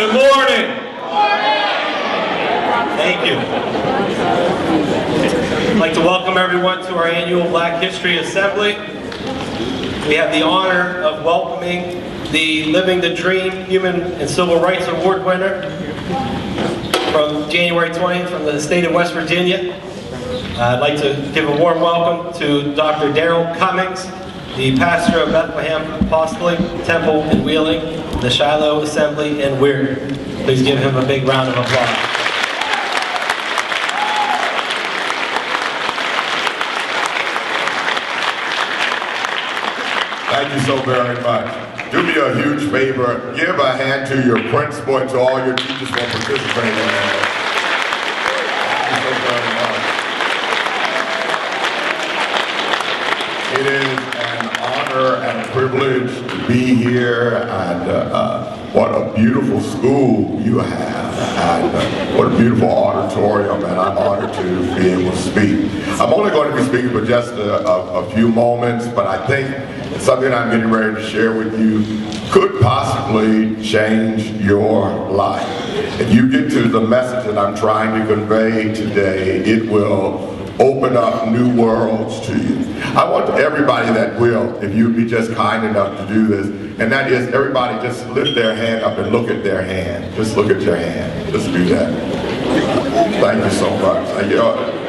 Good morning. Thank you. I'd like to welcome everyone to our annual Black History Assembly. We have the honor of welcoming the Living the Dream Human and Civil Rights Award winner from January 20th from the state of West Virginia. I'd like to give a warm welcome to Dr. Cummings, the pastor of Bethlehem Apostolic Temple in Wheeling, the Shiloh Assembly in Weir. Please give him a big round of applause. Thank you so very much. Do me a huge favor, give a hand to your principal and to all your teachers for participating in that. Thank you so very much. It is an honor and a privilege to be here, and what a beautiful school you have, and what a beautiful auditorium, and I'm honored to be able to speak. I'm only going to be speaking for just a few moments, but I think something I'm getting ready to share with you could possibly change your life. If you get to the message that I'm trying to convey today, it will open up new worlds to you. I want everybody that will, if you'd be just kind enough to do this, and that is everybody just lift their hand up and look at their hand. Just look at your hand. Just do that. Thank you so much.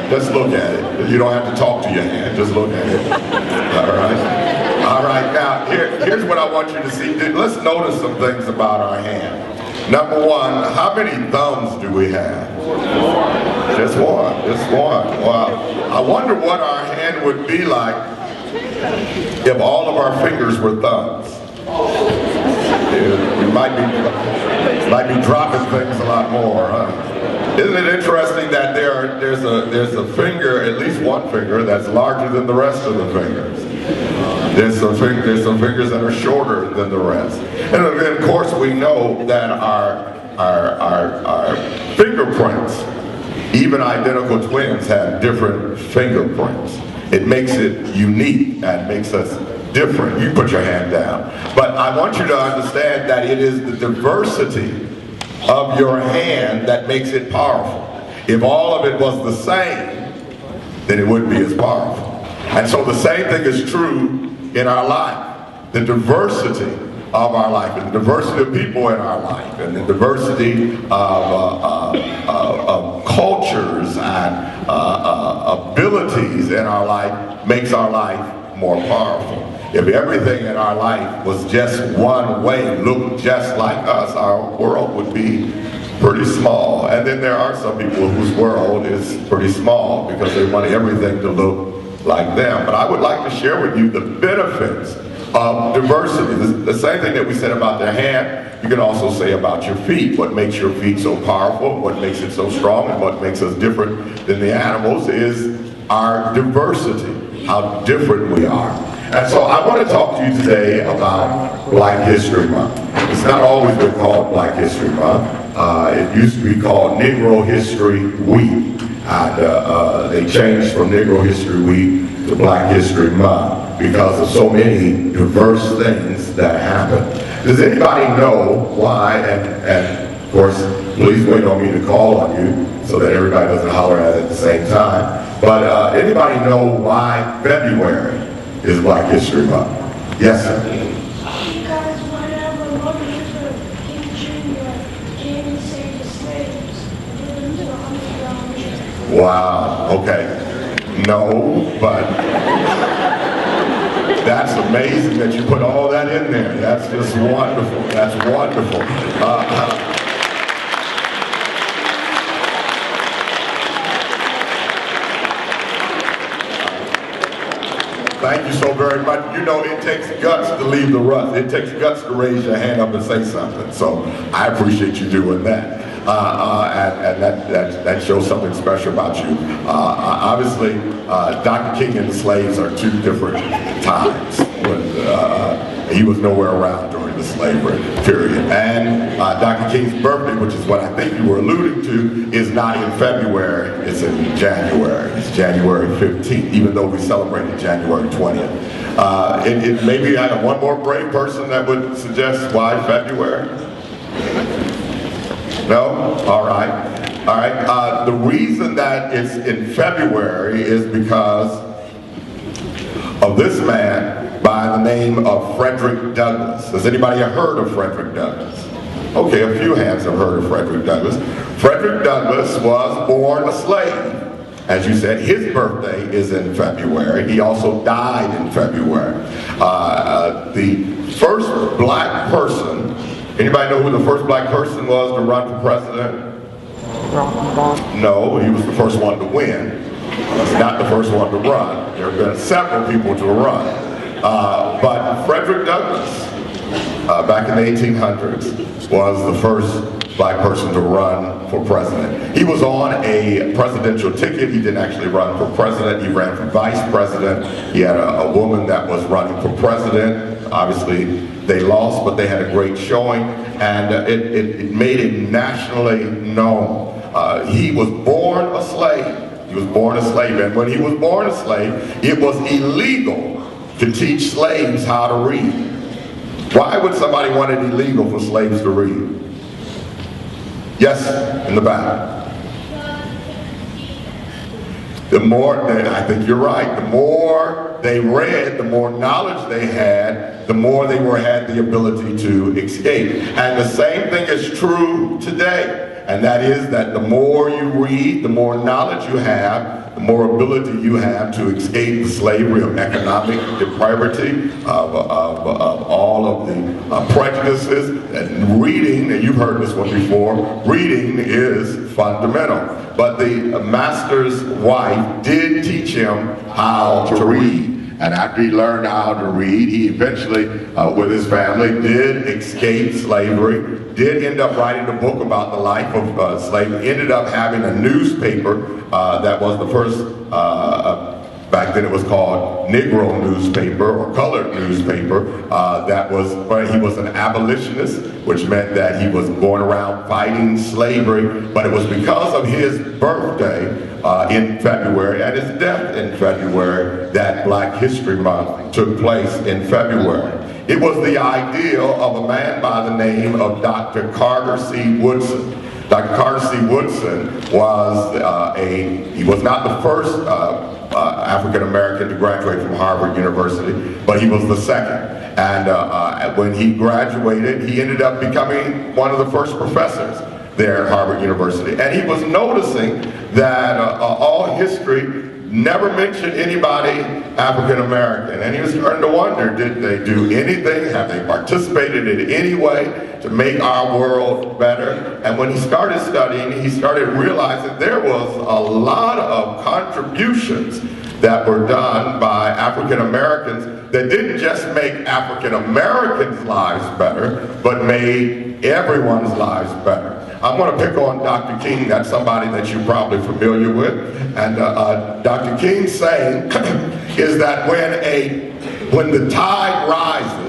Just look at it. You don't have to talk to your hand. Just look at it. All right? All right, now here's what I want you to see. Let's notice some things about our hand. Number one, how many thumbs do we have? Just one, just one. Wow. I wonder what our hand would be like if all of our fingers were thumbs. We might be dropping things a lot more, huh? Isn't it interesting that there's a finger, at least one finger, that's larger than the rest of the fingers? There's some fingers that are shorter than the rest. And then of course we know that our fingerprints, even identical twins have different fingerprints. It makes it unique and makes us different. You put your hand down. But I want you to understand that it is the diversity of your hand that makes it powerful. If all of it was the same, then it wouldn't be as powerful. And so the same thing is true in our life. The diversity of our life, and the diversity of people in our life, and the diversity of cultures and abilities in our life makes our life more powerful. If everything in our life was just one way, looked just like us, our world would be pretty small. And then there are some people whose world is pretty small because they want everything to look like them. But I would like to share with you the benefits of diversity. The same thing that we said about the hand, you can also say about your feet. What makes your feet so powerful, what makes it so strong, and what makes us different than the animals is our diversity, how different we are. And so I want to talk to you today about Black History Month. It's not always been called Black History Month. It used to be called Negro History Week. They changed from Negro History Week to Black History Month because of so many diverse things that happen. Does anybody know why, and of course, please wait on me to call on you so that everybody doesn't holler at the same time, but anybody know why February is Black History Month? Yes, sir. Because whenever Martin Luther King Jr. came to save the slaves, he did them to $100. Wow, okay. No, but that's amazing that you put all that in there. That's just wonderful. That's wonderful. Thank you so very much. You know, it takes guts to leave the rut. It takes guts to raise your hand up and say something. So I appreciate you doing that. And that shows something special about you. Obviously, Dr. King and the slaves are two different times. When, he was nowhere around during the slavery period. And Dr. King's birthday, which is what I think you were alluding to, is not in February, it's in January. It's January 15th, even though we celebrated January 20th. Maybe I have one more brave person that would suggest why February. No? All right. All right. The reason that it's in February is because of this man by the name of Frederick Douglass. Has anybody heard of Frederick Douglass? Okay, a few hands have heard of Frederick Douglass. Frederick Douglass was born a slave. As you said, his birthday is in February. He also died in February. The first black person, anybody know who the first black person was to run for president? No, he was the first one to win. Not the first one to run. There have been several people to run. But Frederick Douglass, back in the 1800s, was the first black person to run for president. He was on a presidential ticket. He didn't actually run for president. He ran for vice president. He had a woman that was running for president. Obviously, they lost, but they had a great showing, and it made him nationally known. He was born a slave. He was born a slave, and when he was born a slave, it was illegal to teach slaves how to read. Why would somebody want it illegal for slaves to read? Yes, in the back. The more, I think you're right, the more they read, the more knowledge they had, the more they had the ability to escape. And the same thing is true today. And that is that the more you read, the more knowledge you have, the more ability you have to escape the slavery of economic depravity, of all of the prejudices. And reading, and you've heard this one before, reading is fundamental. But the master's wife did teach him how to read. And after he learned how to read, he eventually, with his family, did escape slavery, did end up writing a book about the life of slavery, ended up having a newspaper that was the first, back then it was called Negro newspaper or colored newspaper, that was, where he was an abolitionist, which meant that he was going around fighting slavery, but it was because of his birthday in February and his death in February that Black History Month took place in February. It was the ideal of a man by the name of Dr. Carter C. Woodson. Dr. Carter C. Woodson was he was not the first African American to graduate from Harvard University, but he was the second. And when he graduated, he ended up becoming one of the first professors there at Harvard University. And he was noticing that all history never mentioned anybody African American. And he was starting to wonder, did they do anything? Have they participated in any way to make our world better? And when he started studying, he started realizing there was a lot of contributions that were done by African Americans that didn't just make African Americans' lives better, but made everyone's lives better. I'm going to pick on Dr. King. That's somebody that you're probably familiar with. And Dr. King's saying is that when the tide rises,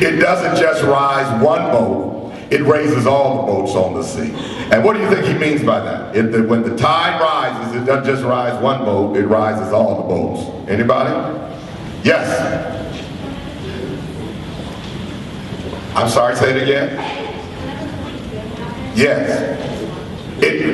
it doesn't just rise one boat, it raises all the boats on the sea. And what do you think he means by that? When the tide rises, it doesn't just rise one boat, it rises all the boats. Anybody? Yes. I'm sorry, say it again. Yes.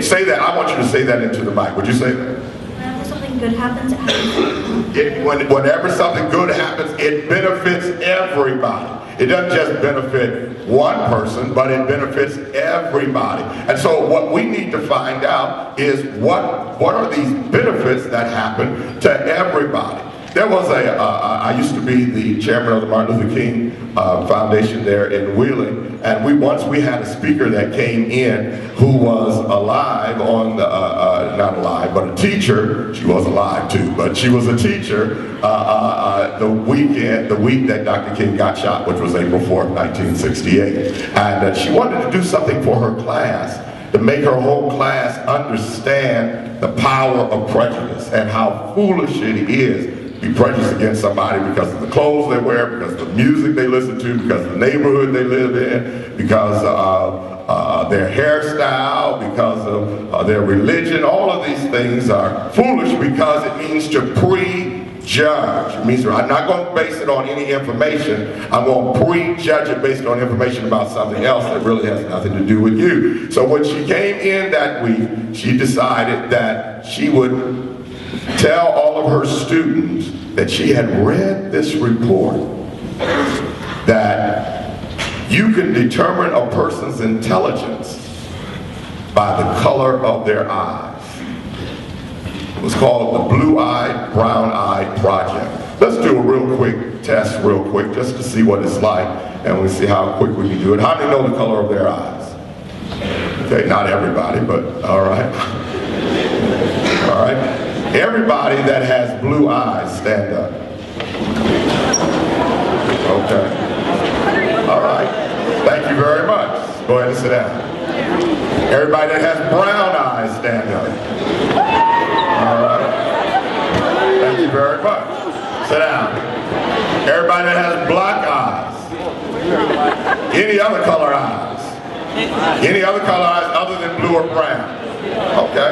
Say that. I want you to say that into the mic. Would you say that? Whenever something good happens, it happens. Whenever something good happens, it benefits everybody. It doesn't just benefit one person, but it benefits everybody. And so what we need to find out is what are these benefits that happen to everybody. There was I used to be the chairman of the Martin Luther King Foundation there in Wheeling, and once we had a speaker that came in who was alive on the, not alive, but a teacher. She was alive too, but she was a teacher the week that Dr. King got shot, which was April 4th, 1968. And she wanted to do something for her class, to make her whole class understand the power of prejudice and how foolish it is to be prejudiced against somebody because of the clothes they wear, because of the music they listen to, because of the neighborhood they live in, because of their hairstyle, because of their religion. All of these things are foolish because it means to prejudge. prejudge. It means I'm not going to base it on any information. I'm going to prejudge it based on information about something else that really has nothing to do with you. So when she came in that week, she decided that she would tell all of her students that she had read this report, that you can determine a person's intelligence by the color of their eyes. It was called the Blue-Eyed, Brown-Eyed Project. Let's do a real quick test real quick just to see what it's like, and we'll see how quick we can do it. How many know the color of their eyes? Okay, not everybody, but all right. All right. Everybody that has blue eyes, stand up. Okay. All right. Thank you very much. Go ahead and sit down. Everybody that has brown eyes, stand up. All right. Thank you very much. Sit down. Everybody that has black eyes. Any other color eyes? Any other color eyes other than blue or brown? Okay.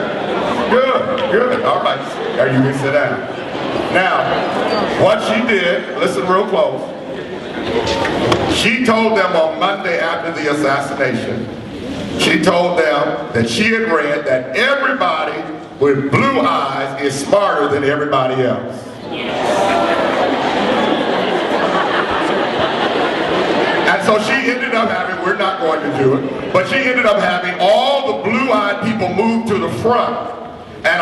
Good. Good. All right. There, you can sit down. Now, what she did, listen real close. She told them on Monday after the assassination, she told them that she had read that everybody with blue eyes is smarter than everybody else. And so she ended up having, we're not going to do it, but she ended up having all the blue-eyed people move to the front and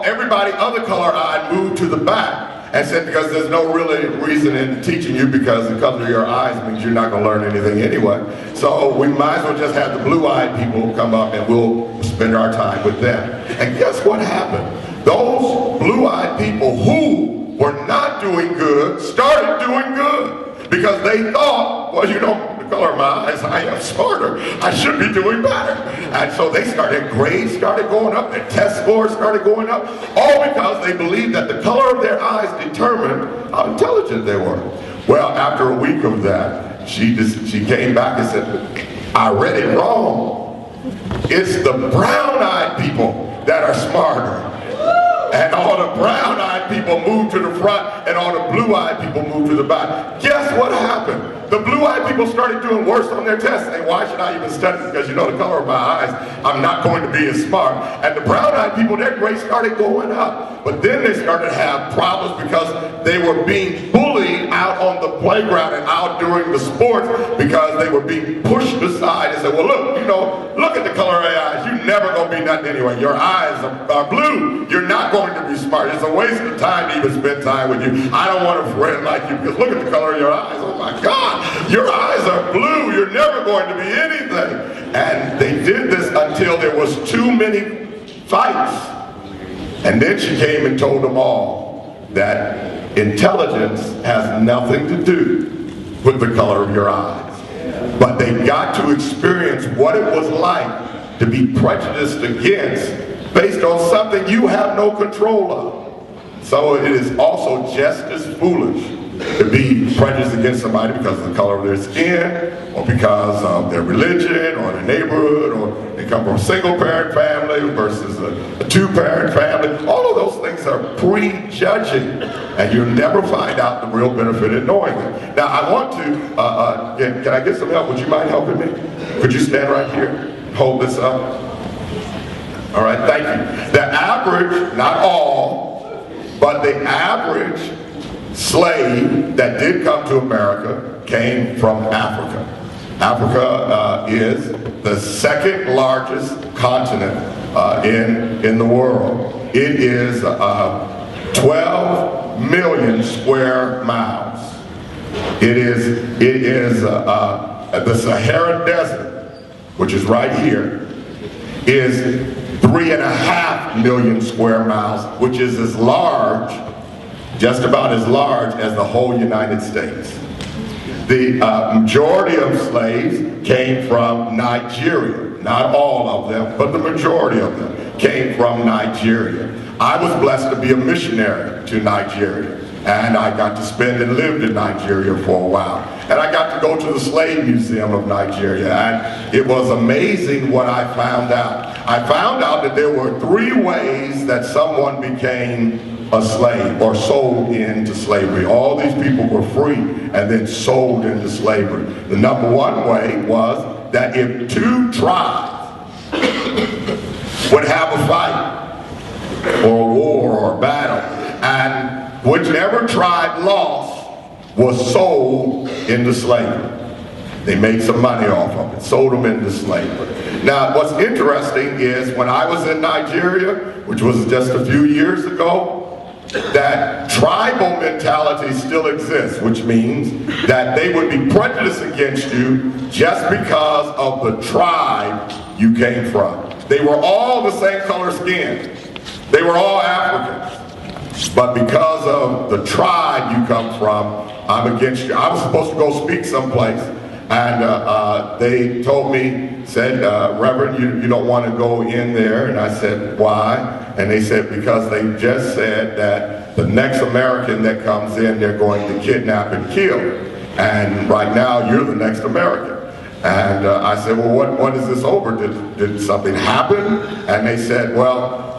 everybody other color-eyed moved to the back. And said, because there's no really reason in teaching you, because the color of your eyes means you're not going to learn anything anyway. So we might as well just have the blue-eyed people come up and we'll spend our time with them. And guess what happened? Those blue-eyed people who were not doing good started doing good, because they thought, well, you know, the color of my eyes, I am smarter. I should be doing better. And so they started, grades started going up, their test scores started going up, all because they believed that the color of their eyes determined how intelligent they were. Well, after a week of that, she came back and said, I read it wrong. It's the brown-eyed people that are smarter. And all the brown-eyed people moved to the front, and all the blue-eyed people moved to the back. Guess what happened? The blue-eyed people started doing worse on their tests. And why should I even study? Because you know the color of my eyes, I'm not going to be as smart. And the brown-eyed people, their grades started going up. But then they started to have problems because they were being bullied out on the playground and out during the sports, because they were being pushed aside and said, well, look, you know, look at the color of your eyes. You're never going to be nothing anyway. Your eyes are blue. You're not going to be smart. It's a waste of time to even spend time with you. I don't want a friend like you, because look at the color of your eyes. Oh my God, your eyes are blue. You're never going to be anything. And they did this until there was too many fights. And then she came and told them all that intelligence has nothing to do with the color of your eyes. But they got to experience what it was like to be prejudiced against based on something you have no control of. So it is also just as foolish to be prejudiced against somebody because of the color of their skin, or because of their religion, or their neighborhood, or they come from a single-parent family versus a two-parent family. All of those things are prejudging, and you'll never find out the real benefit in knowing them. Now, I want to, can I get some help? Would you mind helping me? Could you stand right here? Hold this up. All right, thank you. The average, not all, but the average slave that did come to America came from Africa. Africa is the second largest continent in the world. It is 12 million square miles. It is the Sahara Desert, which is right here, is 3.5 million square miles, which is as large, just about as large as the whole United States. The majority of slaves came from Nigeria. Not all of them, but the majority of them came from Nigeria. I was blessed to be a missionary to Nigeria, and I got to spend and lived in Nigeria for a while. And I got to go to the Slave Museum of Nigeria, and it was amazing what I found out. I found out that there were 3 ways that someone became a slave or sold into slavery. All these people were free and then sold into slavery. The number one way was that if two tribes would have a fight or a war or a battle, and whichever tribe lost was sold into slavery. They made some money off of it, sold them into slavery. Now, what's interesting is when I was in Nigeria, which was just a few years ago, that tribal mentality still exists, which means that they would be prejudiced against you just because of the tribe you came from. They were all the same color skin. They were all Africans. But because of the tribe you come from, I'm against you. I was supposed to go speak someplace, and they told me, said, Reverend, you don't want to go in there. And I said, why? And they said, because they just said that the next American that comes in, they're going to kidnap and kill. And right now, you're the next American. And I said, well, what is this over? Did something happen? And they said, well,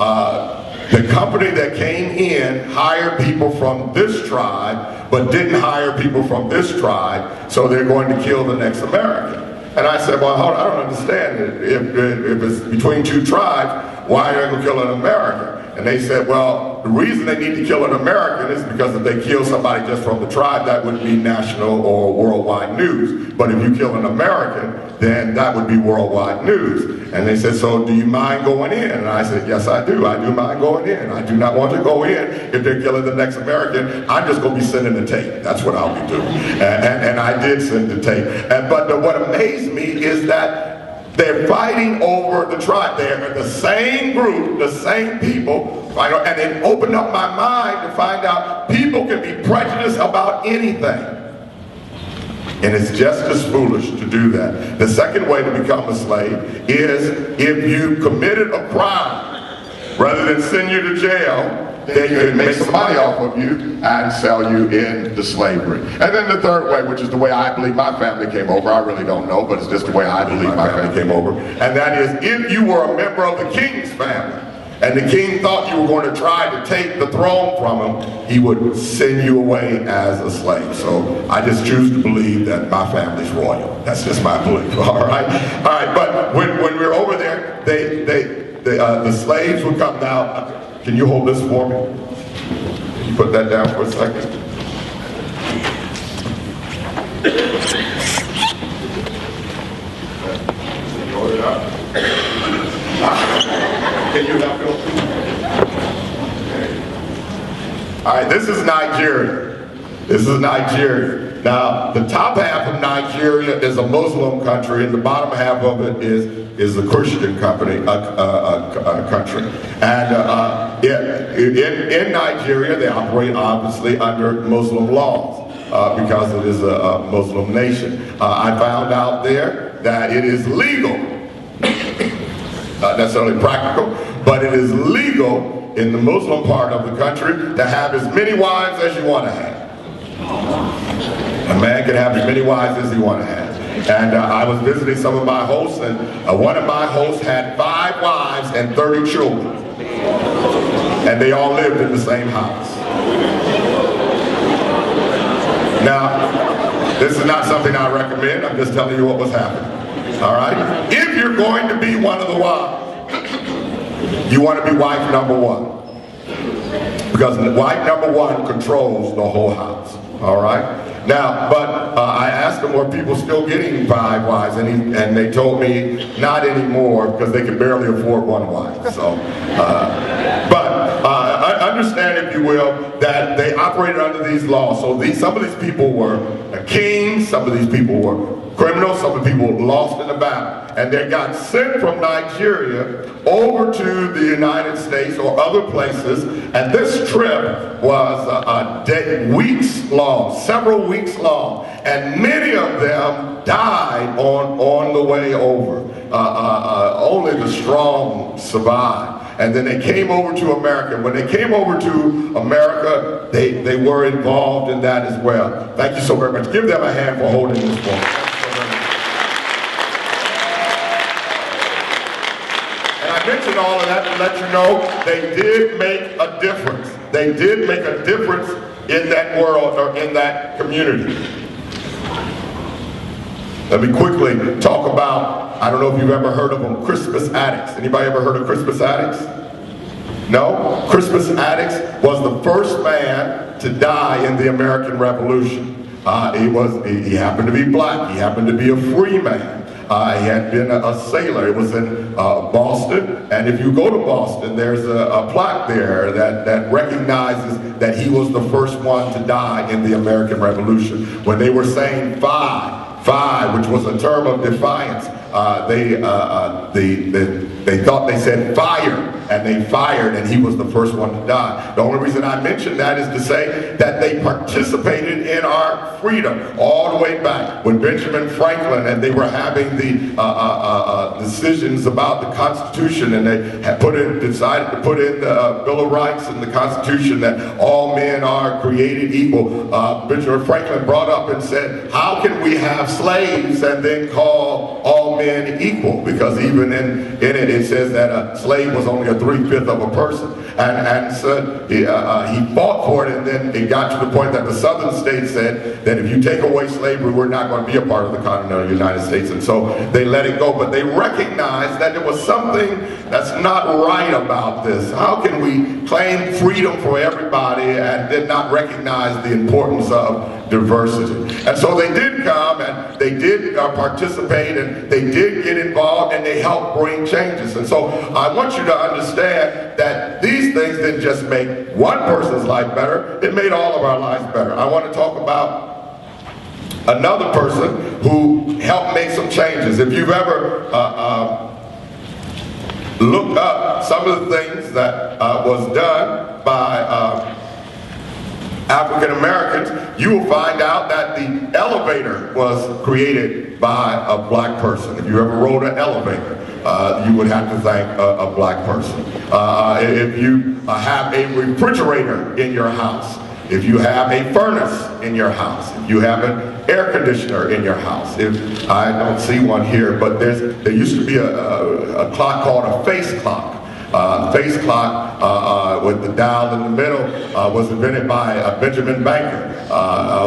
the company that came in hired people from this tribe, but didn't hire people from this tribe, so they're going to kill the next American. And I said, well, hold on, I don't understand. If it's between two tribes, why are they going to kill an American? And they said, well, the reason they need to kill an American is because if they kill somebody just from the tribe, that would be national or worldwide news. But if you kill an American, then that would be worldwide news. And they said, so do you mind going in? And I said, yes, I do. I do mind going in. I do not want to go in if they're killing the next American. I'm just going to be sending the tape. That's what I'll be doing. And I did send the tape. But what amazed me is that they're fighting over the tribe. They're the same group, the same people, and it opened up my mind to find out people can be prejudiced about anything. And it's just as foolish to do that. The second way to become a slave is if you committed a crime, rather than send you to jail, they could make some money off of you and sell you into slavery. And then the third way, which is the way I believe my family came over, I really don't know, but it's just the way I believe my family came over, and that is if you were a member of the king's family, and the king thought you were going to try to take the throne from him, he would send you away as a slave. So I just choose to believe that my family's royal. That's just my belief, all right? All right, but when we were over there, the slaves would come down. Can you hold this for me? Can you put that down for a second? Hold it up. Can you help me? Okay. All right, this is Nigeria. This is Nigeria. Now, the top half of Nigeria is a Muslim country, and the bottom half of it is a Christian country. And in Nigeria, they operate obviously under Muslim laws because it is a Muslim nation. I found out there that it is legal, not necessarily practical, but it is legal in the Muslim part of the country to have as many wives as you want to have. A man can have as many wives as he want to have. And I was visiting some of my hosts, and one of my hosts had 5 wives and 30 children. And they all lived in the same house. Now, this is not something I recommend. I'm just telling you what was happening. All right? If you're going to be one of the wives, you want to be wife number 1. Because wife number 1 controls the whole house. All right? Now, but I asked them, were people still getting 5 wives? And they told me not anymore because they could barely afford 1 wife. So, understand, if you will, that they operated under these laws. So some of these people were kings, some of these people were criminals, some of the people lost in the battle. And they got sent from Nigeria over to the United States or other places. And this trip was weeks long, several weeks long. And many of them died on the way over. Only the strong survived. And then they came over to America. When they came over to America, they were involved in that as well. Thank you so very much. Give them a hand for holding this for me. And I mentioned all of that to let you know they did make a difference. they did make a difference in that world or in that community. Let me quickly talk about, I don't know if you've ever heard of them, Christmas addicts. Anybody ever heard of Christmas addicts? No? Christmas addicts was the first man to die in the American Revolution. He happened to be black. He happened to be a free man. He had been a sailor. It was in Boston, and if you go to Boston, there's a plaque there that recognizes that he was the first one to die in the American Revolution. When they were saying five, which was a term of defiance, they thought they said fire, and they fired, and he was the first one to die. The only reason I mention that is to say that they participated in our freedom all the way back when Benjamin Franklin and they were having the decisions about the Constitution, and they had decided to put in the Bill of Rights and the Constitution that all men are created equal. Benjamin Franklin brought up and said, how can we have slaves and then call all men equal? Because even in it says that a slave was only a 3/5 of a person, and so he fought for it, and then it got to the point that the southern states said that if you take away slavery, we're not going to be a part of the continental United States, and so they let it go. But they recognized that there was something that's not right about this. How can we claim freedom for everybody and then not recognize the importance of diversity? And so they did come, and they did participate, and they did get involved, and they helped bring changes. And so I want you to understand that these things didn't just make one person's life better, it made all of our lives better. I want to talk about another person who helped make some changes. If you've ever looked up some of the things that was done by African Americans, you will find out that the elevator was created by a black person. If you ever rode an elevator, you would have to thank a black person. If you have a refrigerator in your house, if you have a furnace in your house, if you have an air conditioner in your house, if I don't see one here, but there used to be a clock called a face clock. Face clock with the dial in the middle was invented by Benjamin Banker,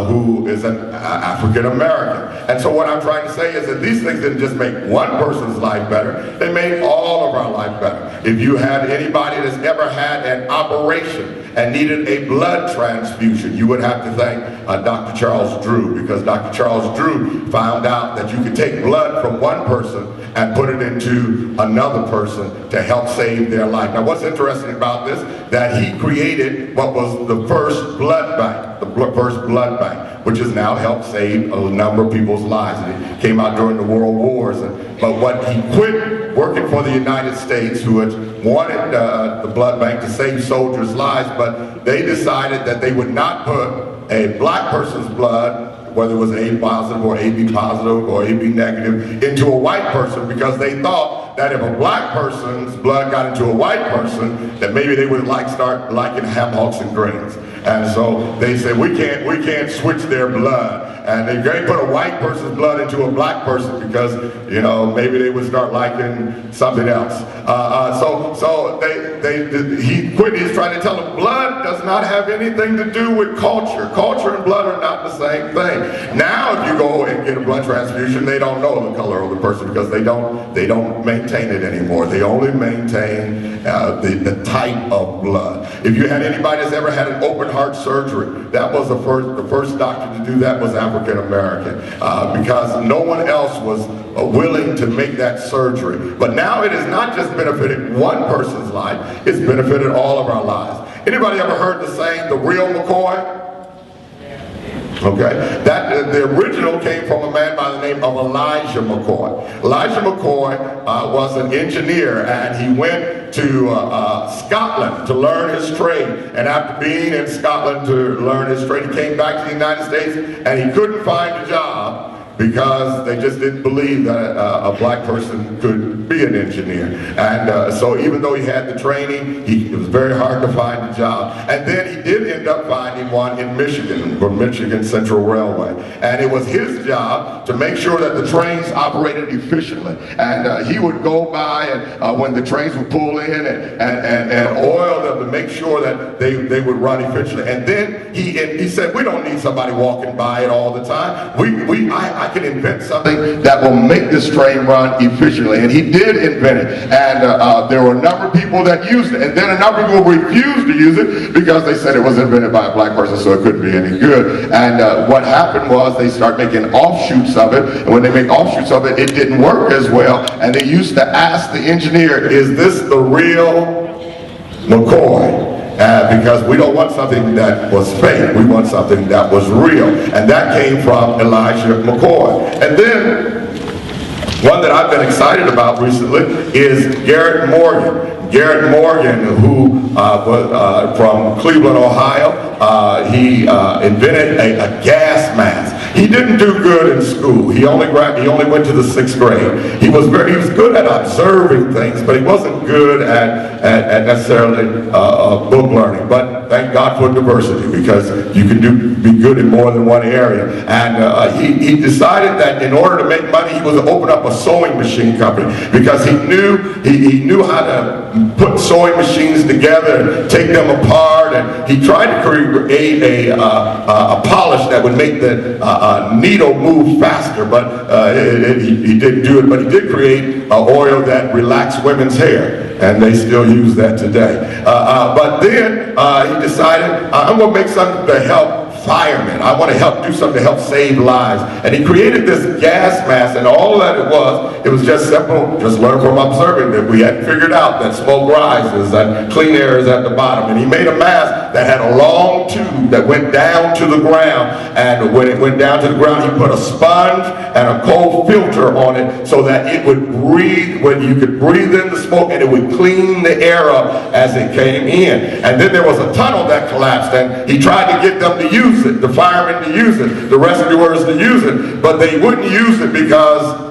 who is an African American. And so what I'm trying to say is that these things didn't just make one person's life better, they made all of our life better. If you had anybody that's ever had an operation and needed a blood transfusion, you would have to thank Dr. Charles Drew, because Dr. Charles Drew found out that you could take blood from one person and put it into another person to help save their life. Now what's interesting about this, that he created what was the first blood bank, first blood bank, which has now helped save a number of people's lives. And it came out during the World Wars. But what he quit working for the United States, who had wanted the blood bank to save soldiers' lives, but they decided that they would not put a black person's blood, whether it was A positive or AB positive or AB negative, into a white person, because they thought that if a black person's blood got into a white person, that maybe they would start liking ham hocks and greens. And so they said, we can't switch their blood. And they can't put a white person's blood into a black person because, you know, maybe they would start liking something else. So he quit. He's trying to tell them blood does not have anything to do with culture. Culture and blood are not the same thing. Now if you go and get a blood transfusion, they don't know the color of the person because they don't maintain it anymore. They only maintain the type of blood. If you had anybody that's ever had an open heart surgery, that was the first doctor to do that was African American, because no one else was willing to make that surgery. But now it has not just benefited one person's life, it's benefited all of our lives. Anybody ever heard the saying, the real McCoy? Okay, the original came from a man by the name of Elijah McCoy. Elijah McCoy was an engineer, and he went to Scotland to learn his trade. And after being in Scotland to learn his trade, he came back to the United States, and he couldn't find a job because they just didn't believe that a black person could be an engineer. And so even though he had the training, it was very hard to find a job. And then he did end up finding one in Michigan, for Michigan Central Railway. And it was his job to make sure that the trains operated efficiently. And he would go by and when the trains would pull in and oil them to make sure that they would run efficiently. And then he said, we don't need somebody walking by it all the time. I can invent something that will make this train run efficiently. And he did invent it. And there were a number of people that used it. And then a number of people refused to use it because they said it was invented by a black person, so it couldn't be any good. And what happened was they started making offshoots of it. And when they make offshoots of it, it didn't work as well. And they used to ask the engineer, is this the real McCoy? Because we don't want something that was fake. We want something that was real. And that came from Elijah McCoy. And then one that I've been excited about recently is Garrett Morgan. Garrett Morgan, who was from Cleveland, Ohio. He invented a gas mask. He didn't do good in school. He only went to the 6th grade. He was good at observing things, but he wasn't good at necessarily book learning. But thank God for diversity, because you can be good in more than one area. And he decided that in order to make money, he was to open up a sewing machine company, because he knew how to put sewing machines together, take them apart, and he tried to create a polish that would make the needle move faster, but he didn't do it. But he did create an oil that relaxed women's hair, and they still use that today. But then he decided, I'm going to make something to help firemen. I want to do something to help save lives. And he created this gas mask, and all that it was just simple, just learn from observing that we hadn't figured out that smoke rises and clean air is at the bottom. And he made a mask that had a long tube that went down to the ground, and when it went down to the ground, he put a sponge and a cold filter on it so that it would breathe, when you could breathe in the smoke, and it would clean the air up as it came in. And then there was a tunnel that collapsed, and he tried to get them to use it, the firemen to use it, the rescuers to use it, but they wouldn't use it because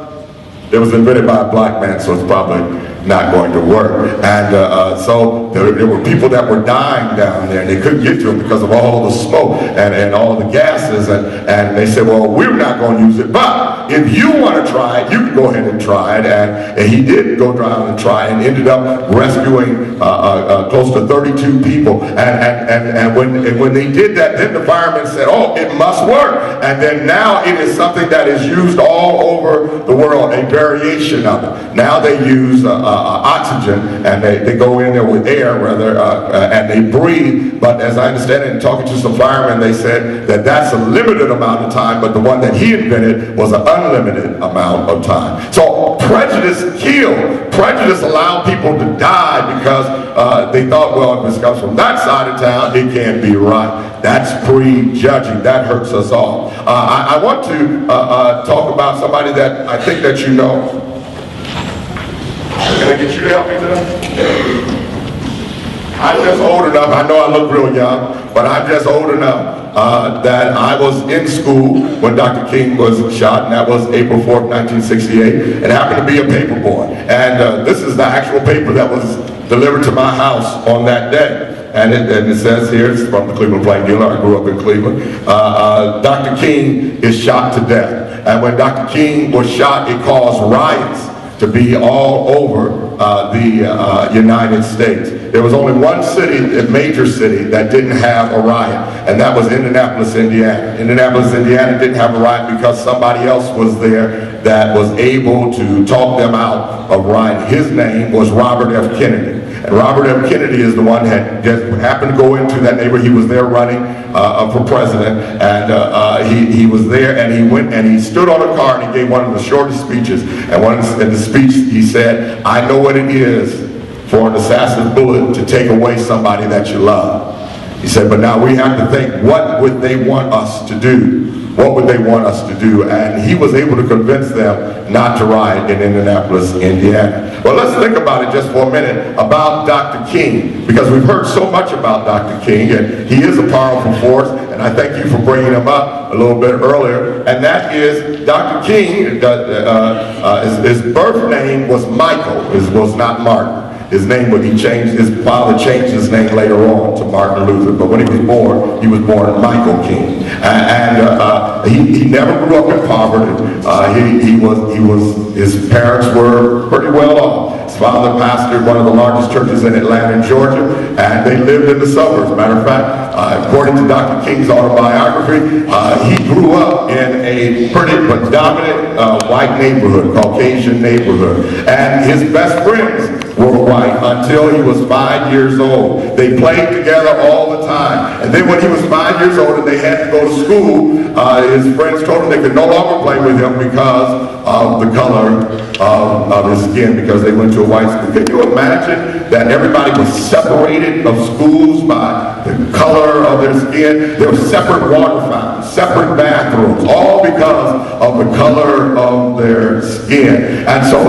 it was invented by a black man, so it's probably not going to work. And so there were people that were dying down there, and they couldn't get to them because of all the smoke and all the gases, and they said, well, we're not going to use it, but if you want to try it, you can go ahead and try it. And he did go down and try, and ended up rescuing close to 32 people. And when they did that, then the firemen said, oh, it must work. And then now it is something that is used all over the world, a variation of it. Now they use oxygen, and they go in there with air, rather, and they breathe. But as I understand it, in talking to some firemen, they said that that's a limited amount of time, but the one that he invented was an unlimited amount of time. So prejudice killed. Prejudice allowed people to die because they thought, well, if this comes from that side of town, it can't be right. That's prejudging. That hurts us all. I want to talk about somebody that I think that you know. Can I get you to help me today? I'm just old enough, I know I look real young, but I'm just old enough that I was in school when Dr. King was shot, and that was April 4th, 1968. It happened to be a paper boy. And this is the actual paper that was delivered to my house on that day. And it says here, it's from the Cleveland Plain Dealer, I grew up in Cleveland, Dr. King is shot to death. And when Dr. King was shot, it caused riots to be all over the United States. There was only one city, a major city, that didn't have a riot, and that was Indianapolis, Indiana. Indianapolis, Indiana didn't have a riot because somebody else was there that was able to talk them out of rioting. His name was Robert F. Kennedy. And Robert F. Kennedy is the one that just happened to go into that neighborhood. He was there running for president, and he was there, and he went and he stood on a car and he gave one of the shortest speeches. And in the speech he said, I know what it is for an assassin's bullet to take away somebody that you love. He said, but now we have to think, what would they want us to do? What would they want us to do? And he was able to convince them not to riot in Indianapolis, Indiana. Well, let's think about it just for a minute about Dr. King, because we've heard so much about Dr. King, and he is a powerful force. And and I thank you for bringing him up a little bit earlier, and that is Dr. King. His birth name was Michael, it was not Martin. His name, but his father changed his name later on to Martin Luther, but when he was born Michael King. And he never grew up in poverty. His parents were pretty well off. His father pastored one of the largest churches in Atlanta, Georgia, and they lived in the suburbs. Matter of fact, according to Dr. King's autobiography, he grew up in a pretty predominant white neighborhood, Caucasian neighborhood, and his best friends were white until he was 5 years old. They played together all the time. And then when he was 5 years old and they had to go to school, his friends told him they could no longer play with him because of the color of his skin, because they went to a white school. Can you imagine that everybody was separated of schools by the color of their skin? There were separate water fountains, separate bathrooms, all because of the color of their skin. And so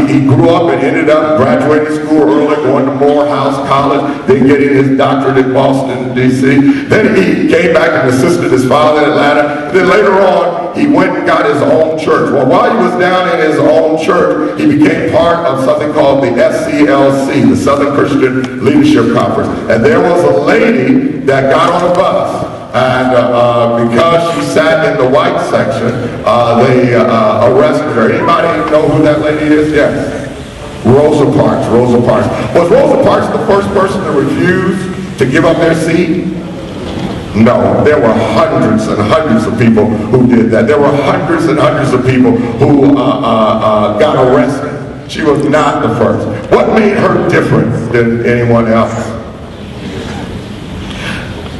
he grew up and ended up graduating school early, going to Morehouse College, then getting his doctorate in Boston, D.C. Then he came back and assisted his father in Atlanta. Then later on, he went and got his own church. Well, while he was down in his own church, he became part of something called the SCLC, the Southern Christian Leadership Conference. And there was a lady that got on a bus. And because she sat in the white section, they arrested her. Anybody know who that lady is? Yes. Rosa Parks. Was Rosa Parks the first person to refuse to give up their seat? No, there were hundreds and hundreds of people who did that. There were hundreds and hundreds of people who got arrested. She was not the first. What made her different than anyone else?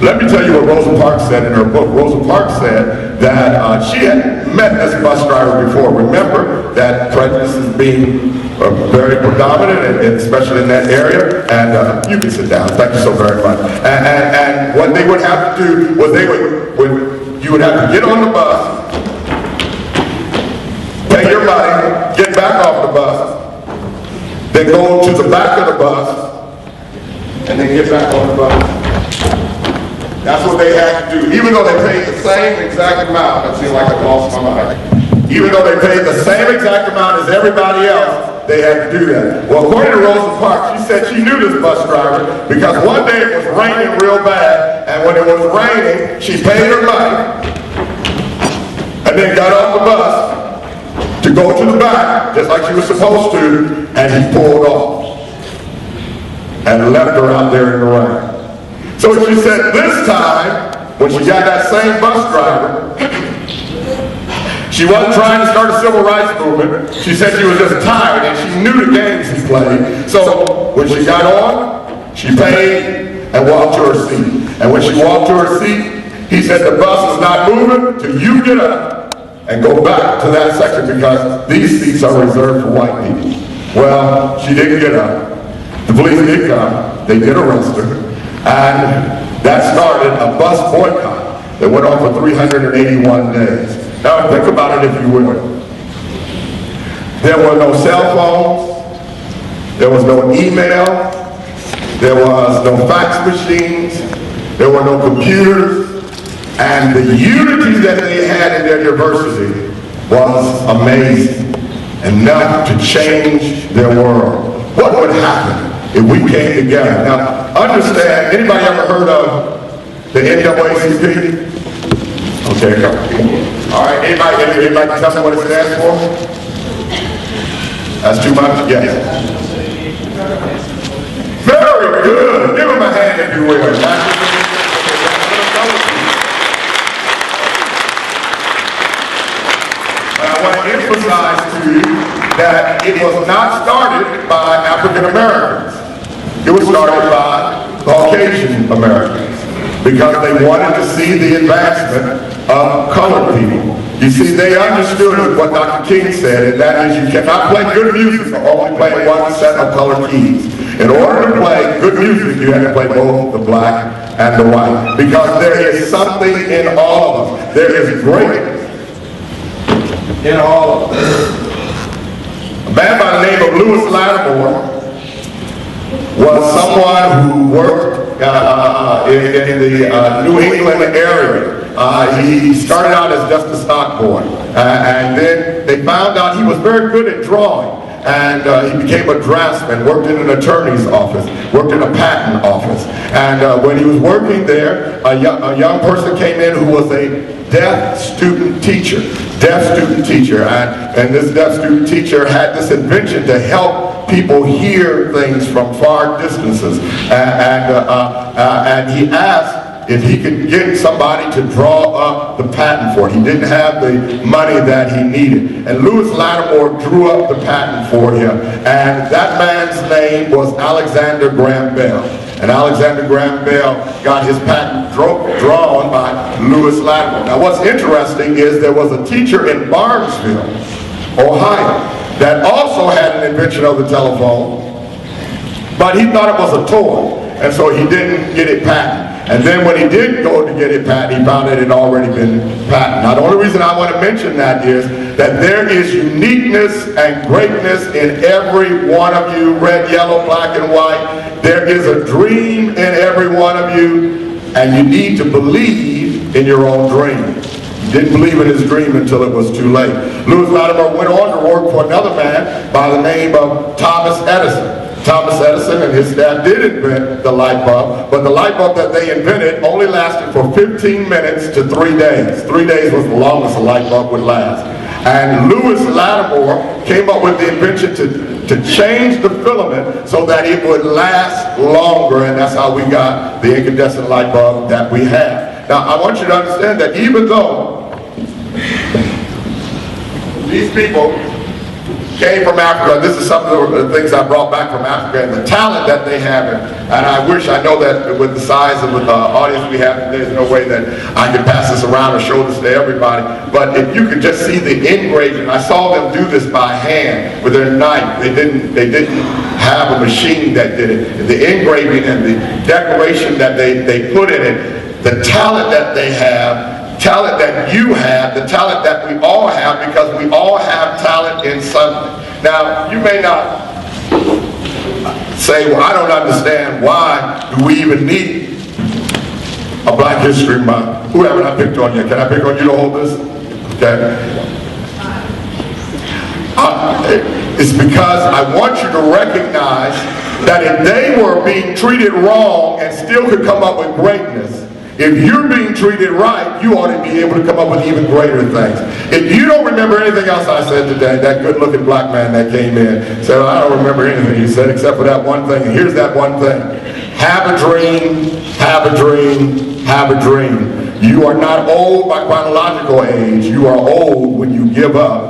Let me tell you what Rosa Parks said in her book. Rosa Parks said that she had met this bus driver before. Remember that prejudice is being very predominant, and especially in that area. And you can sit down. Thank you so very much. And what they would have to do was you would have to get on the bus, pay your money, get back off the bus, then go to the back of the bus, and then get back on the bus. That's what they had to do, even though they paid the same exact amount. That seems like I lost my mind. Even though they paid the same exact amount as everybody else, they had to do that. Well, according to Rosa Parks, she said she knew this bus driver because one day it was raining real bad, and when it was raining, she paid her money and then got off the bus to go to the back, just like she was supposed to, and he pulled off and left her out there in the rain. So she said this time, when she got that same bus driver, she wasn't trying to start a civil rights movement. She said she was just tired and she knew the games he played. So when she got on, she paid and walked to her seat. And when she walked to her seat, he said the bus is not moving till you get up and go back to that section because these seats are reserved for white people. Well, she didn't get up. The police did come. They did arrest her. And that started a bus boycott that went on for 381 days. Now think about it if you will. There were no cell phones, there was no email, there was no fax machines, there were no computers, and the unity that they had in their diversity was amazing, enough to change their world. What would happen if we came together? Now, understand, anybody ever heard of the NAACP? Okay, go. All right, anybody tell me what it stands for? That's too much? Yes. Very good. Give him a hand if you will. I want to emphasize to you that it was not started by African Americans. It was started by Caucasian Americans because they wanted to see the advancement of colored people. You see, they understood what Dr. King said, and that is you cannot play good music for only playing one set of colored keys. In order to play good music, you have to play both the black and the white, because there is something in all of us. There is greatness in all of us. A man by the name of Lewis Lattimore was someone who worked in the New England area. He started out as just a stock boy, and then they found out he was very good at drawing. And he became a draftsman, worked in an attorney's office, worked in a patent office. And when he was working there, a young person came in who was a deaf student teacher. And this deaf student teacher had this invention to help people hear things from far distances. And he asked if he could get somebody to draw up the patent for it. He didn't have the money that he needed. And Lewis Lattimore drew up the patent for him. And that man's name was Alexander Graham Bell. And Alexander Graham Bell got his patent drawn by Lewis Lattimore. Now what's interesting is there was a teacher in Barnesville, Ohio, that also had an invention of the telephone, but he thought it was a toy. And so he didn't get it patented. And then when he did go to get it patented, he found that it had already been patented. Now the only reason I want to mention that is that there is uniqueness and greatness in every one of you, red, yellow, black, and white. There is a dream in every one of you, and you need to believe in your own dream. He didn't believe in his dream until it was too late. Lewis Lattimore went on to work for another man by the name of Thomas Edison. Thomas Edison and his staff did invent the light bulb, but the light bulb that they invented only lasted for 15 minutes to 3 days. 3 days was the longest a light bulb would last. And Lewis Lattimore came up with the invention to change the filament so that it would last longer, and that's how we got the incandescent light bulb that we have. Now, I want you to understand that even though these people came from Africa, this is some of the things I brought back from Africa, and the talent that they have, and I wish, I know that with the size of the audience we have today, there's no way that I could pass this around or show this to everybody, but if you could just see the engraving. I saw them do this by hand with their knife. They didn't have a machine that did it. The engraving and the decoration that they put in it, the talent that they have, talent that you have, the talent that we all have, because we all have talent in something. Now, you may not say, well, I don't understand, why do we even need a Black History Month? Who haven't I picked on yet? Can I pick on you to hold this? Okay. It's because I want you to recognize that if they were being treated wrong and still could come up with greatness, if you're being treated right, you ought to be able to come up with even greater things. If you don't remember anything else I said today, that good-looking black man that came in said, I don't remember anything he said except for that one thing, and here's that one thing. Have a dream, have a dream, have a dream. You are not old by chronological age. You are old when you give up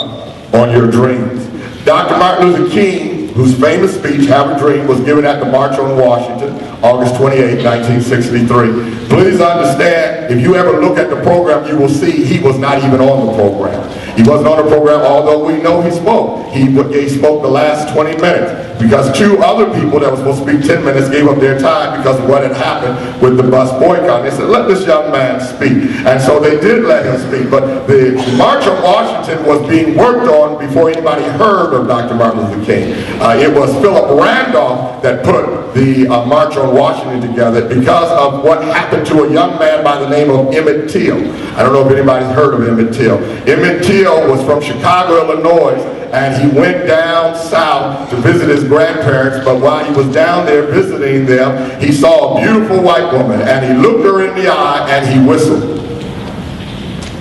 on your dreams. Dr. Martin Luther King, whose famous speech, Have a Dream, was given at the March on Washington, August 28, 1963. Please understand, if you ever look at the program, you will see he was not even on the program. He wasn't on the program, although we know he spoke. He spoke the last 20 minutes because two other people that were supposed to speak 10 minutes gave up their time because of what had happened with the bus boycott. They said, let this young man speak. And so they did let him speak. But the March on Washington was being worked on before anybody heard of Dr. Martin Luther King. It was Philip Randolph that put the March on Washington together because of what happened to a young man by the name of Emmett Till. I don't know if anybody's heard of Emmett Till. Emmett Till was from Chicago, Illinois, and he went down south to visit his grandparents, but while he was down there visiting them, he saw a beautiful white woman, and he looked her in the eye, and he whistled.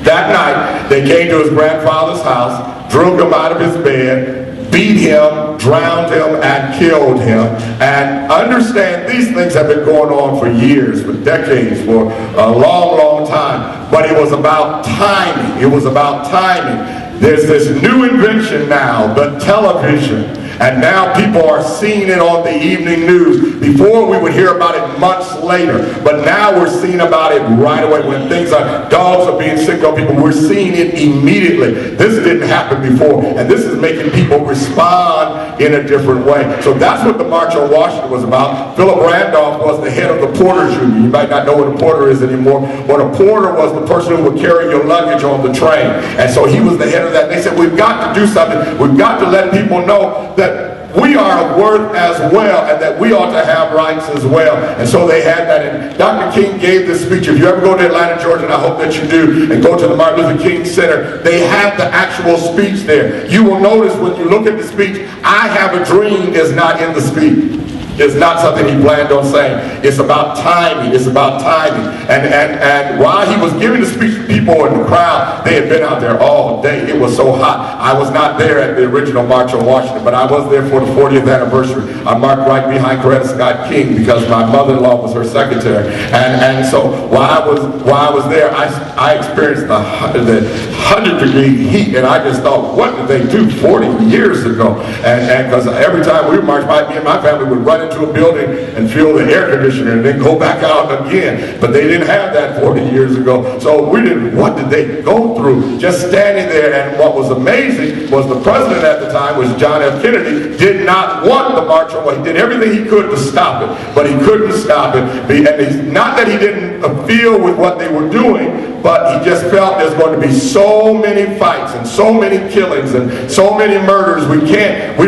That night, they came to his grandfather's house, drug him out of his bed, beat him, drowned him, and killed him. And understand, these things have been going on for years, for decades, for a long, long time. But it was about timing. It was about timing. There's this new invention now, the television. And now people are seeing it on the evening news. Before we would hear about it months later, but now we're seeing about it right away. When dogs are being sick on people, we're seeing it immediately. This didn't happen before, and this is making people respond in a different way. So that's what the March on Washington was about. Philip Randolph was the head of the Porters Union. You might not know what a porter is anymore, but a porter was the person who would carry your luggage on the train. And so he was the head of that. They said, we've got to do something. We've got to let people know that we are of worth as well, and that we ought to have rights as well. And so they had that. And Dr. King gave this speech. If you ever go to Atlanta, Georgia, and I hope that you do, and go to the Martin Luther King Center, they have the actual speech there. You will notice when you look at the speech, "I have a dream" is not in the speech. It's not something he planned on saying. It's about timing. It's about timing. And while he was giving the speech to people in the crowd, they had been out there all day. It was so hot. I was not there at the original March on Washington, but I was there for the 40th anniversary. I marked right behind Coretta Scott King because my mother-in-law was her secretary. And so while I was there, I experienced the 100-degree heat, and I just thought, what did they do 40 years ago? And because every time we marched, me and my family would run into a building and feel the air conditioner and then go back out again. But they didn't have that 40 years ago. So what did they go through just standing there? And what was amazing was the president at the time, was John F. Kennedy, did not want the march on. He did everything he could to stop it, but he couldn't stop it. And not that he didn't feel with what they were doing, but he just felt there's going to be so many fights and so many killings and so many murders. We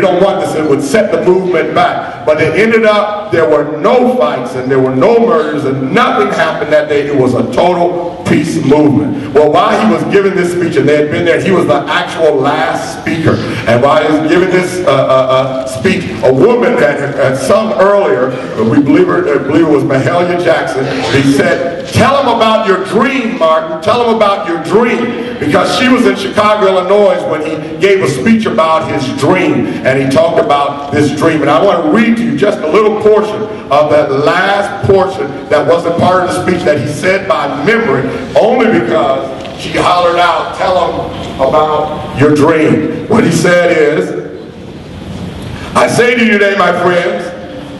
don't want this. It would set the movement back. But it ended up, there were no fights and there were no murders and nothing happened that day. It was a total peace movement. Well, while he was giving this speech, and they had been there, he was the actual last speaker. And while he was giving this speech, a woman had sung earlier, we believe it was Mahalia Jackson. He said, "Tell him about your dream, Martin. Tell him about your dream." Because she was in Chicago, Illinois when he gave a speech about his dream. And he talked about this dream. And I want to read to you just a little portion of that last portion that wasn't part of the speech that he said by memory, only because she hollered out, "Tell him about your dream." What he said is, "I say to you today, my friends,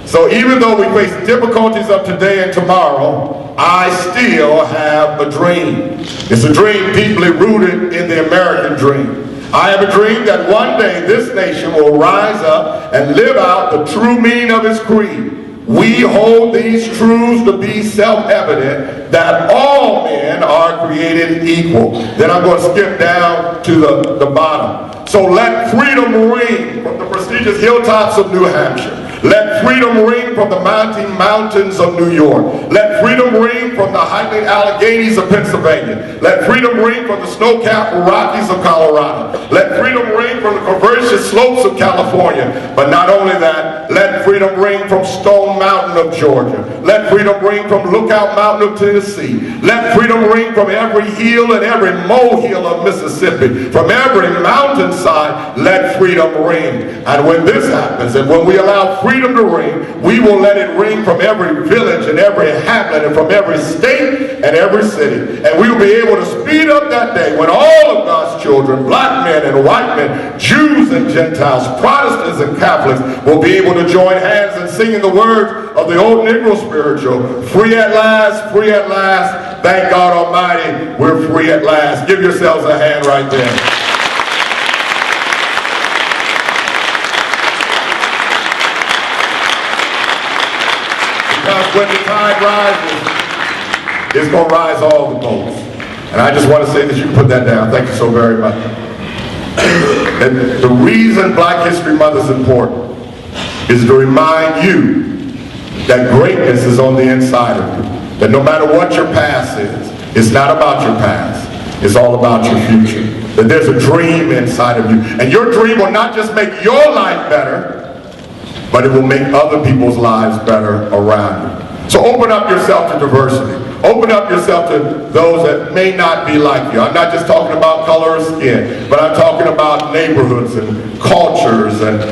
so even though we face difficulties of today and tomorrow, I still have a dream. It's a dream deeply rooted in the American dream. I have a dream that one day this nation will rise up and live out the true meaning of its creed. We hold these truths to be self-evident, that all men are created equal." Then I'm going to skip down to the bottom. "So let freedom ring from the prestigious hilltops of New Hampshire. Let freedom ring from the mountains of New York. Let freedom ring from the highland Alleghenies of Pennsylvania. Let freedom ring from the snow-capped Rockies of Colorado. Let freedom ring from the curvaceous slopes of California. But not only that, let freedom ring from Stone Mountain of Georgia. Let freedom ring from Lookout Mountain of Tennessee. Let freedom ring from every hill and every molehill of Mississippi. From every mountainside, let freedom ring." And when this happens, and when we allow freedom to ring, we will let it ring from every village and every hamlet and from every state and every city. And we will be able to speed up that day when all of God's children, black men and white men, Jews and Gentiles, Protestants and Catholics, will be able to join hands in singing the words of the old Negro spiritual, "Free at last, thank God Almighty, we're free at last." Give yourselves a hand right there. Because when the tide rises, it's going to rise all the boats. And I just want to say that you can put that down. Thank you so very much. And the reason Black History Month is important is to remind you that greatness is on the inside of you. That no matter what your past is, it's not about your past. It's all about your future. That there's a dream inside of you. And your dream will not just make your life better, but it will make other people's lives better around you. So open up yourself to diversity. Open up yourself to those that may not be like you. I'm not just talking about color of skin, but I'm talking about neighborhoods and cultures and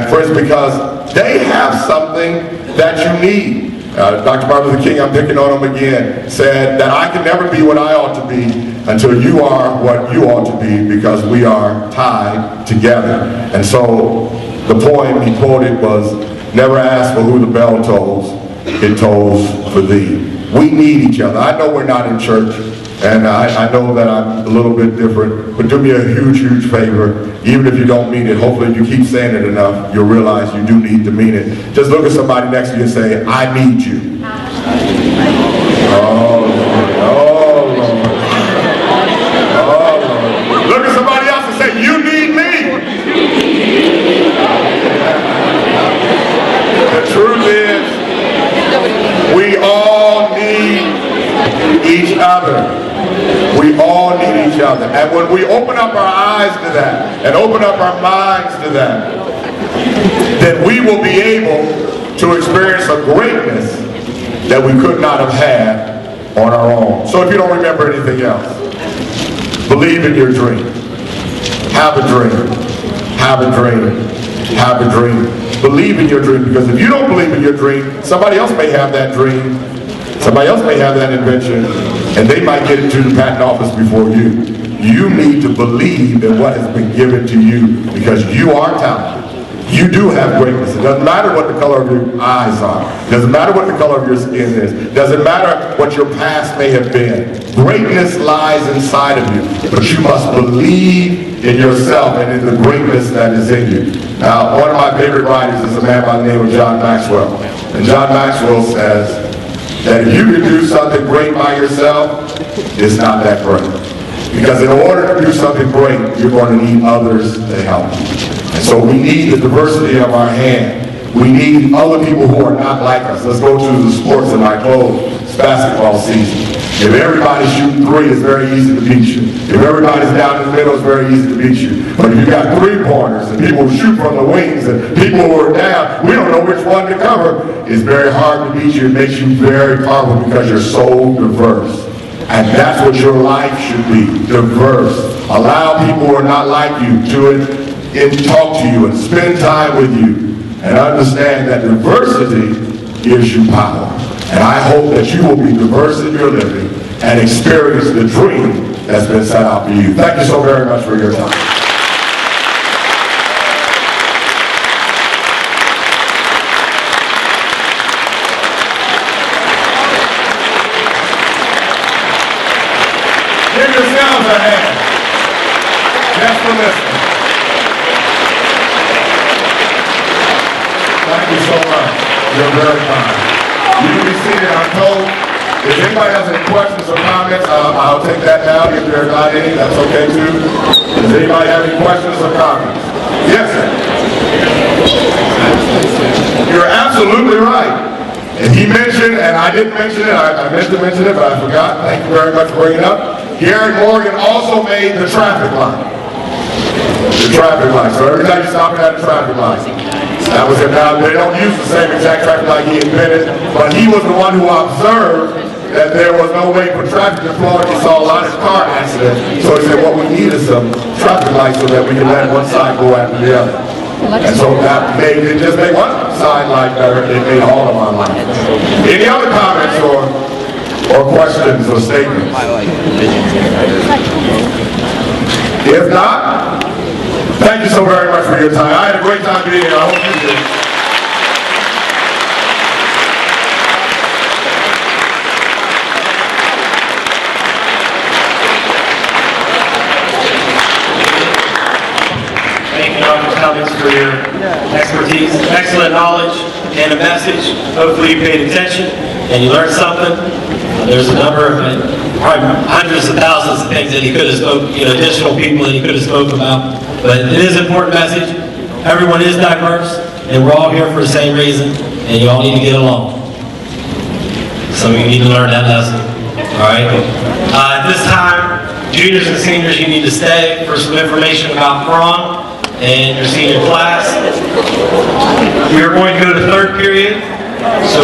friends, because they have something that you need. Dr. Martin Luther King, I'm picking on him again, said that I can never be what I ought to be until you are what you ought to be, because we are tied together. And so the poem he quoted was, "Never ask for who the bell tolls, it tolls for thee." We need each other. I know we're not in church, and I know that I'm a little bit different, but do me a huge, huge favor. Even if you don't mean it, hopefully if you keep saying it enough, you'll realize you do need to mean it. Just look at somebody next to you and say, "I need you." Oh, Lord. Oh, Lord. Oh, Lord. Look at somebody else and say, "You need me." each other. We all need each other. And when we open up our eyes to that and open up our minds to that, then we will be able to experience a greatness that we could not have had on our own. So if you don't remember anything else, believe in your dream. Have a dream. Have a dream. Have a dream. Believe in your dream, because if you don't believe in your dream, somebody else may have that dream. Somebody else may have that invention, and they might get into the patent office before you. You need to believe in what has been given to you, because you are talented. You do have greatness. It doesn't matter what the color of your eyes are. It doesn't matter what the color of your skin is. It doesn't matter what your past may have been. Greatness lies inside of you, but you must believe in yourself and in the greatness that is in you. Now, one of my favorite writers is a man by the name of John Maxwell. And John Maxwell says that if you can do something great by yourself, it's not that great. Because in order to do something great, you're going to need others to help you. And so we need the diversity of our hand. We need other people who are not like us. Let's go to the sports and I close. It's basketball season. If everybody's shooting three, it's very easy to beat you. If everybody's down in the middle, it's very easy to beat you. But if you've got three-pointers and people who shoot from the wings and people who are down, we don't know which one to cover. It's very hard to beat you. It makes you very powerful because you're so diverse. And that's what your life should be, diverse. Allow people who are not like you to talk to you and spend time with you and understand that diversity gives you power. And I hope that you will be diverse in your living and experience the dream that's been set out for you. Thank you so very much for your time. Give yourselves a hand. Just for listening. Thank you so much. You're very kind. You can be seated, I'm told. If anybody has any questions or comments, I'll take that now. If there's not any, that's okay too. Does anybody have any questions or comments? Yes, sir. You're absolutely right. And he mentioned, and I didn't mention it, I meant to mention it, but I forgot. Thank you very much for bringing it up. Garrett Morgan also made the traffic light. The traffic light. So every time you stop at a traffic light, that was it. Now, they don't use the same exact traffic light he invented, but he was the one who observed that there was no way for traffic to flow. He saw a lot of car accidents. So he said, what we need is some traffic lights so that we can let one side go after the other. And so that made it just made one side light better. It made all of our light. Any other comments or questions or statements? If not, thank you so very much for your time. I had a great time being here. I hope you did. Thank you, Dr. Cummings, for your expertise, excellent knowledge, and a message. Hopefully you paid attention and you learned something. There's a number of, probably hundreds of thousands of things that he could have spoken, additional people that he could have spoken about. But it is an important message. Everyone is diverse, and we're all here for the same reason, and you all need to get along. So you need to learn that lesson. All right? At this time, juniors and seniors, you need to stay for some information about prom and your senior class. We are going to go to the third period. So